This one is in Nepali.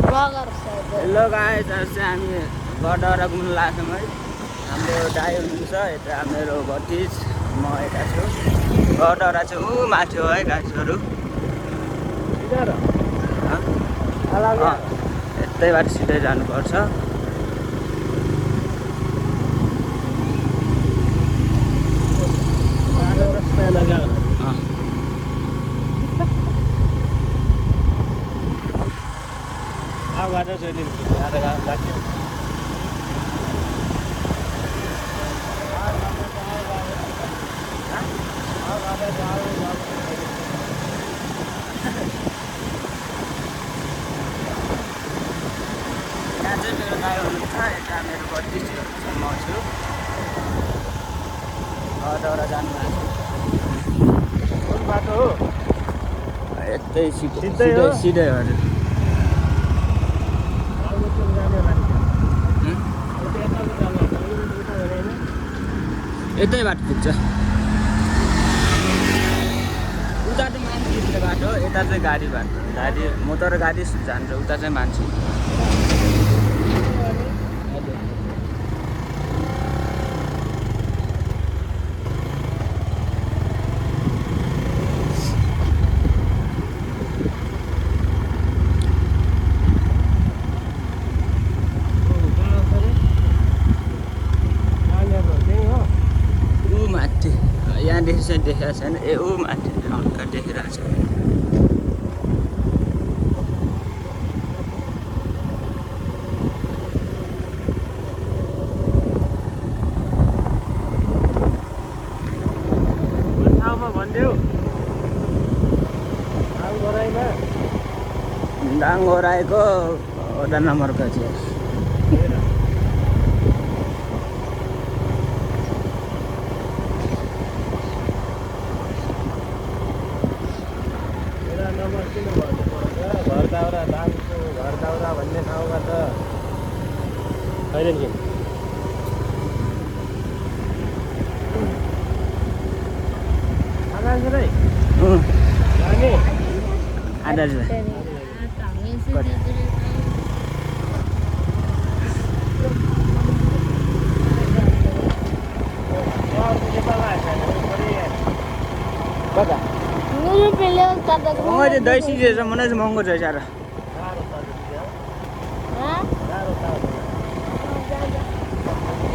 हेलो गाइस, आज चाहिँ हामी गडरा घुम्न लाग्छौँ है। हाम्रो दाइ हुनुहुन्छ यता, मेरो भतिज, म यता छु। गडरा चाहिँ ऊ माथि हो है गाइसहरू। यतैबाट सिधै जानुपर्छ। यहाँ चाहिँ मेरो दाइ हुनुहुन्छ, यता मेरो भतिज म छु। गडरा जानु भएको कुन बाटो हो? यतै सिधै हो? सिधै हजुर। यतै बाटो पुग्छ। उता चाहिँ मान्छे हिँड्ने बाटो, यता चाहिँ गाडी बाटो। गाडी मोटर गाडी जान्छ, उता चाहिँ मान्छे। माथि यहाँदेखि चाहिँ देखेको छैन। ए ऊ माथि हल्का देखिरहेको छ। कुन ठाउँमा भनिदेऊ? दाङ गराएको वडा नम्बरको चाहिँ घर दाउरा, दाङको घर दाउरा भन्ने ठाउँबाट छैन नि। आकाश रे जाने आधा कता मैले दही सिजेछ, मलाई चाहिँ महँगो छ साह्रो।